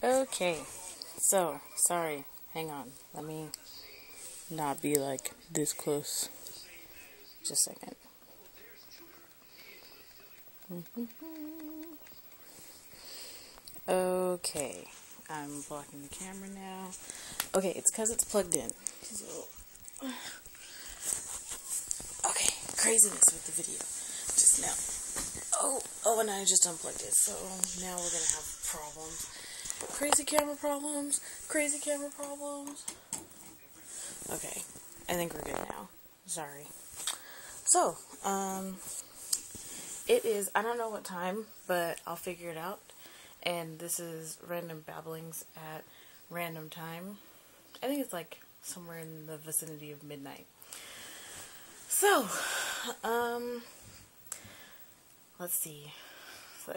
Okay, so, sorry, hang on, let me not be like this close, just a second. Okay, I'm blocking the camera now. Okay, it's because it's plugged in. So, okay, craziness with the video. Just now. And I just unplugged it, so now we're gonna have problems. Crazy camera problems. Crazy camera problems. Okay, I think we're good now. Sorry. So, it is, I don't know what time, but I'll figure it out. And this is random babblings at random time. I think it's like somewhere in the vicinity of midnight. So, let's see. So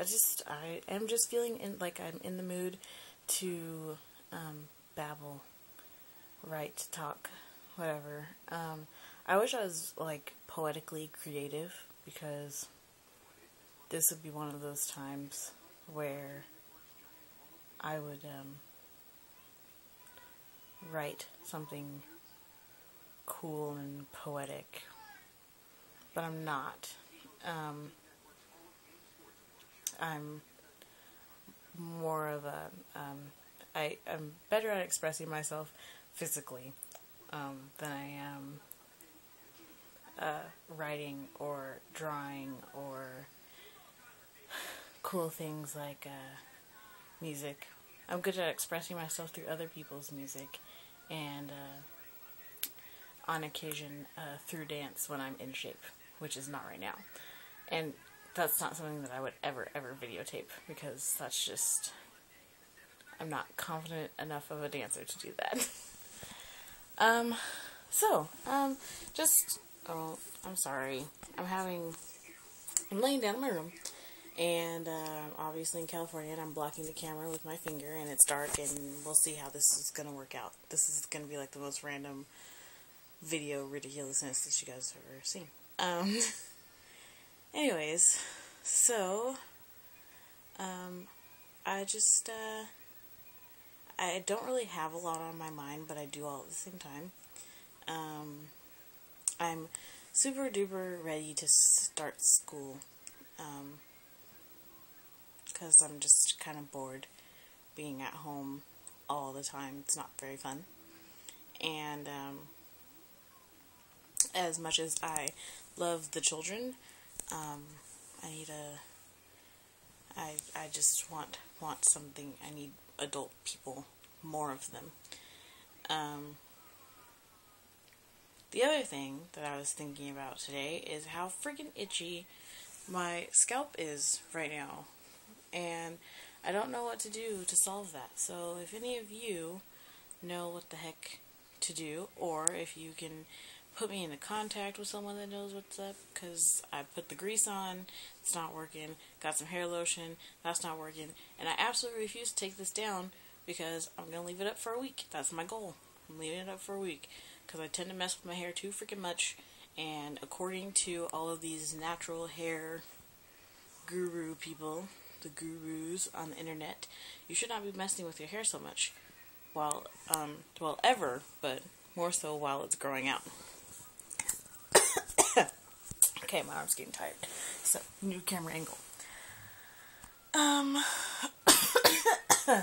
I am just feeling like I'm in the mood to babble, write, talk, whatever. I wish I was like poetically creative, because this would be one of those times where I would write something cool and poetic, but I'm not. I'm more of a, I'm better at expressing myself physically than I am writing or drawing or cool things like music. I'm good at expressing myself through other people's music, and on occasion through dance when I'm in shape, which is not right now. And that's not something that I would ever videotape, because that's just, I'm not confident enough of a dancer to do that. I'm sorry. I'm laying down in my room, and obviously in California, and I'm blocking the camera with my finger, and it's dark, and we'll see how this is going to work out. This is going to be like the most random video ridiculousness that you guys have ever seen. Anyways, so, I don't really have a lot on my mind, but I do all at the same time. I'm super duper ready to start school, because I'm just kind of bored being at home all the time. It's not very fun. And, as much as I love the children, I just want something. I need adult people, more of them. The other thing that I was thinking about today is how freaking itchy my scalp is right now, and I don't know what to do to solve that. So if any of you know what the heck to do, or if you can put me into contact with someone that knows what's up, because I put the grease on, it's not working, got some hair lotion, that's not working, and I absolutely refuse to take this down, because I'm going to leave it up for a week. That's my goal. I'm leaving it up for a week, because I tend to mess with my hair too freaking much, and according to all of these natural hair guru people, the gurus on the internet, you should not be messing with your hair so much while, ever, but more so while it's growing out. Okay, my arm's getting tired. So, new camera angle.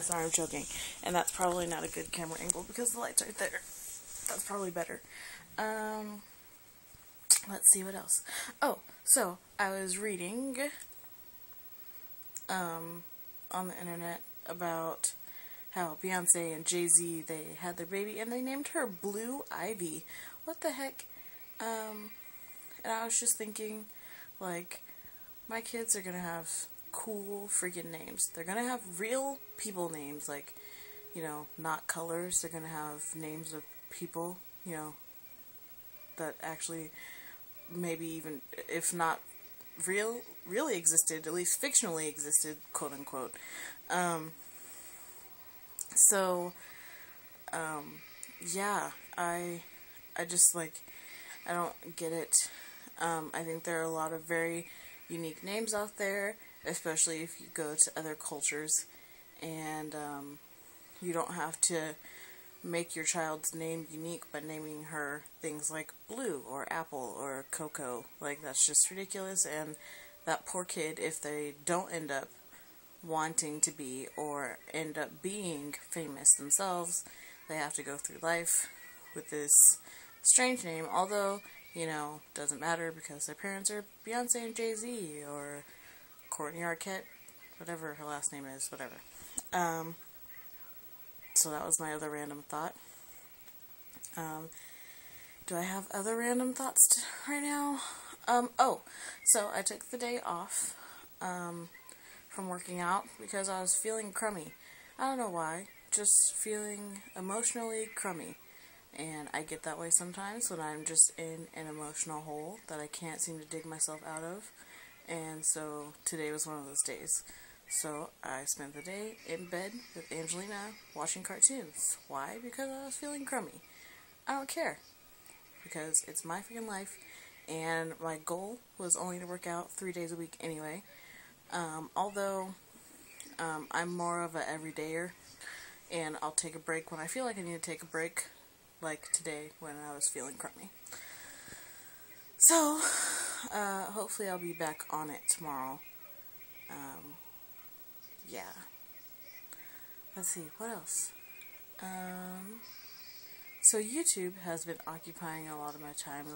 Sorry, I'm choking. And that's probably not a good camera angle because the light's right there. That's probably better. Let's see what else. Oh, so, I was reading, on the internet about how Beyonce and Jay-Z, they had their baby and they named her Blue Ivy. What the heck? And I was just thinking, like, my kids are gonna have cool freaking names. They're gonna have real people names, like, you know, not colors. They're gonna have names of people, you know, that actually maybe even, if not really existed, at least fictionally existed, quote unquote. Yeah, I just, like, I don't get it. I think there are a lot of very unique names out there, especially if you go to other cultures, and, You don't have to make your child's name unique by naming her things like Blue or Apple or Coco. Like, that's just ridiculous, and that poor kid, if they don't end up wanting to be or end up being famous themselves, they have to go through life with this strange name, although, you know, doesn't matter because their parents are Beyonce and Jay-Z or Courtney Arquette, whatever her last name is, whatever. So that was my other random thought. Do I have other random thoughts right now? So I took the day off from working out because I was feeling crummy. I don't know why, just feeling emotionally crummy. And I get that way sometimes when I'm just in an emotional hole that I can't seem to dig myself out of. And so today was one of those days. So I spent the day in bed with Angelina watching cartoons. Why? Because I was feeling crummy. I don't care. Because it's my freaking life. And my goal was only to work out 3 days a week anyway. Although I'm more of a everydayer. And I'll take a break when I feel like I need to take a break. Like today when I was feeling crummy. So, hopefully I'll be back on it tomorrow. Yeah. Let's see, what else? So YouTube has been occupying a lot of my time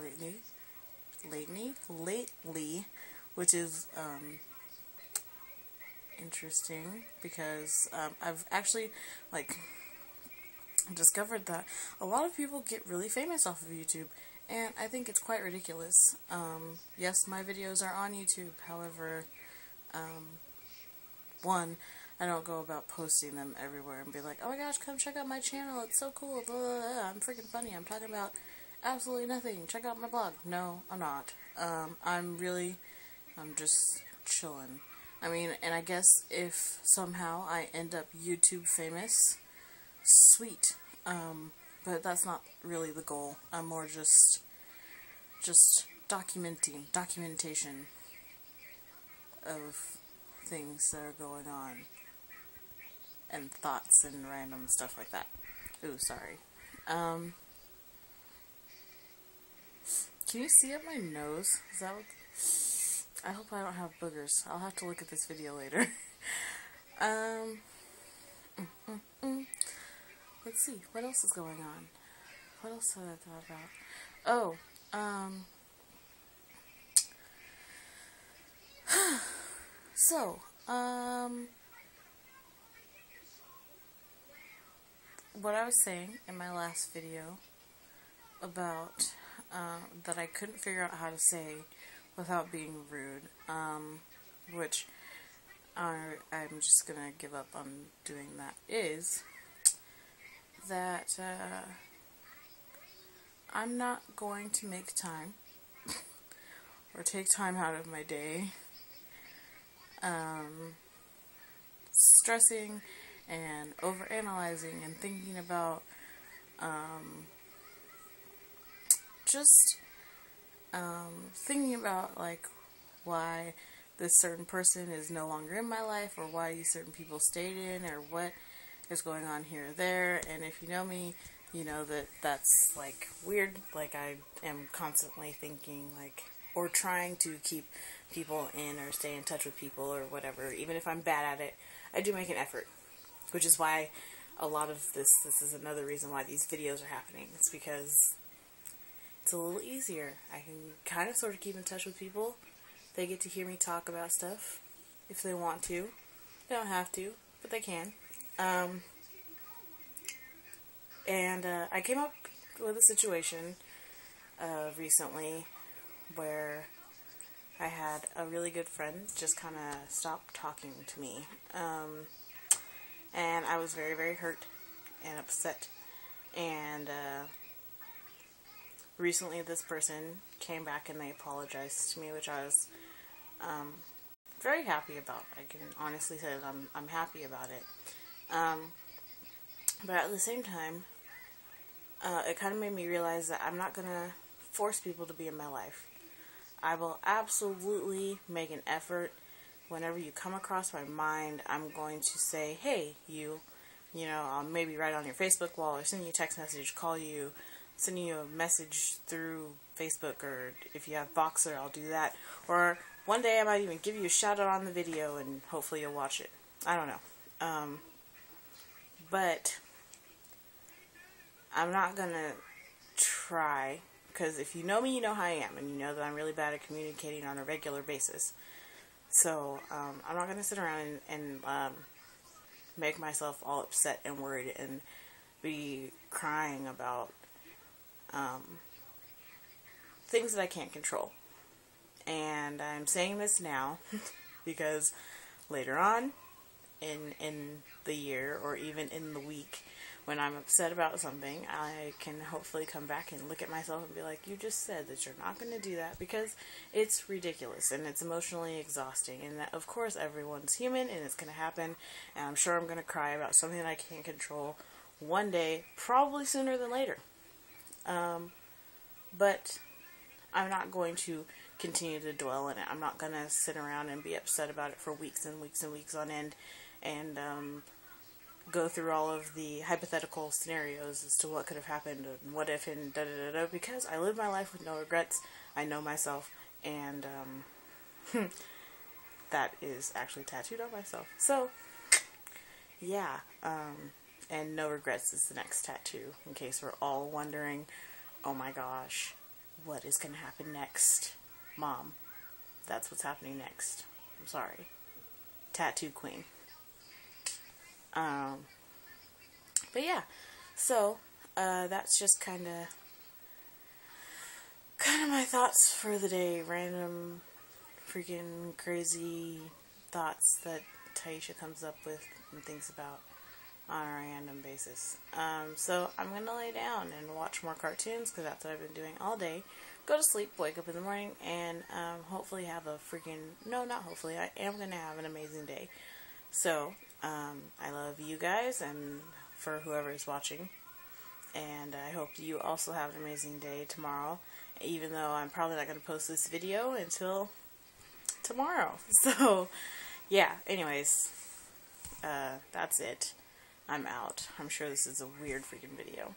lately, which is, interesting because, I've actually, discovered that a lot of people get really famous off of YouTube, and I think it's quite ridiculous. Yes, my videos are on YouTube, however, one, I don't go about posting them everywhere and be like, oh my gosh, come check out my channel, it's so cool, blah, blah, blah. I'm freaking funny, I'm talking about absolutely nothing, check out my blog. No, I'm not. I'm just chilling. I mean, and I guess if somehow I end up YouTube famous, sweet. But that's not really the goal. I'm more just documentation of things that are going on, and thoughts and random stuff like that. Ooh, sorry. Can you see up my nose? Is that what... I hope I don't have boogers. I'll have to look at this video later. Let's see, what else is going on? What else have I thought about? Oh, so, what I was saying in my last video about, that I couldn't figure out how to say without being rude, which I'm just gonna give up on doing that, is that I'm not going to make time or take time out of my day stressing and overanalyzing and thinking about thinking about like why this certain person is no longer in my life, or why these certain people stayed in, or what is going on here or there. And if you know me, you know that that's like weird. Like, I am constantly thinking, like, or trying to keep people in or stay in touch with people or whatever. Even if I'm bad at it, I do make an effort, which is why a lot of this is another reason why these videos are happening. It's because it's a little easier. I can kind of sort of keep in touch with people. They get to hear me talk about stuff if they want to. They don't have to, but they can. I came up with a situation recently where I had a really good friend just kind of stop talking to me. And I was very, very hurt and upset. And recently this person came back and they apologized to me, which I was very happy about. I can honestly say that I'm happy about it. But at the same time, it kind of made me realize that I'm not going to force people to be in my life. I will absolutely make an effort. Whenever you come across my mind, I'm going to say, hey, you, You know, I'll maybe write on your Facebook wall or send you a text message, call you, send you a message through Facebook, or if you have Voxer, I'll do that. Or one day I might even give you a shout out on the video and hopefully you'll watch it. I don't know. But I'm not gonna try, because if you know me, you know how I am, and you know that I'm really bad at communicating on a regular basis. So, I'm not gonna sit around and make myself all upset and worried and be crying about things that I can't control. And I'm saying this now because later on in the year, or even in the week, when I'm upset about something, I can hopefully come back and look at myself and be like, you just said that you're not going to do that, because it's ridiculous and it's emotionally exhausting. And that, of course, everyone's human and it's going to happen. And I'm sure I'm going to cry about something that I can't control one day, probably sooner than later. But I'm not going to continue to dwell in it. I'm not going to sit around and be upset about it for weeks and weeks and weeks on end, and go through all of the hypothetical scenarios as to what could have happened and what if and da-da-da-da, because I live my life with no regrets. I know myself, and that is actually tattooed on myself. So, yeah, and no regrets is the next tattoo, in case we're all wondering, oh my gosh, what is going to happen next? Mom, that's what's happening next. I'm sorry. Tattoo queen. But yeah, so, that's just kind of my thoughts for the day. Random, freaking crazy thoughts that Taisha comes up with and thinks about on a random basis. So I'm gonna lay down and watch more cartoons, because that's what I've been doing all day. Go to sleep, wake up in the morning, and hopefully have a no, not hopefully, I am gonna have an amazing day. So, I love you guys, and for whoever is watching, and I hope you also have an amazing day tomorrow, even though I'm probably not going to post this video until tomorrow. So, yeah, anyways, that's it. I'm out. I'm sure this is a weird freaking video.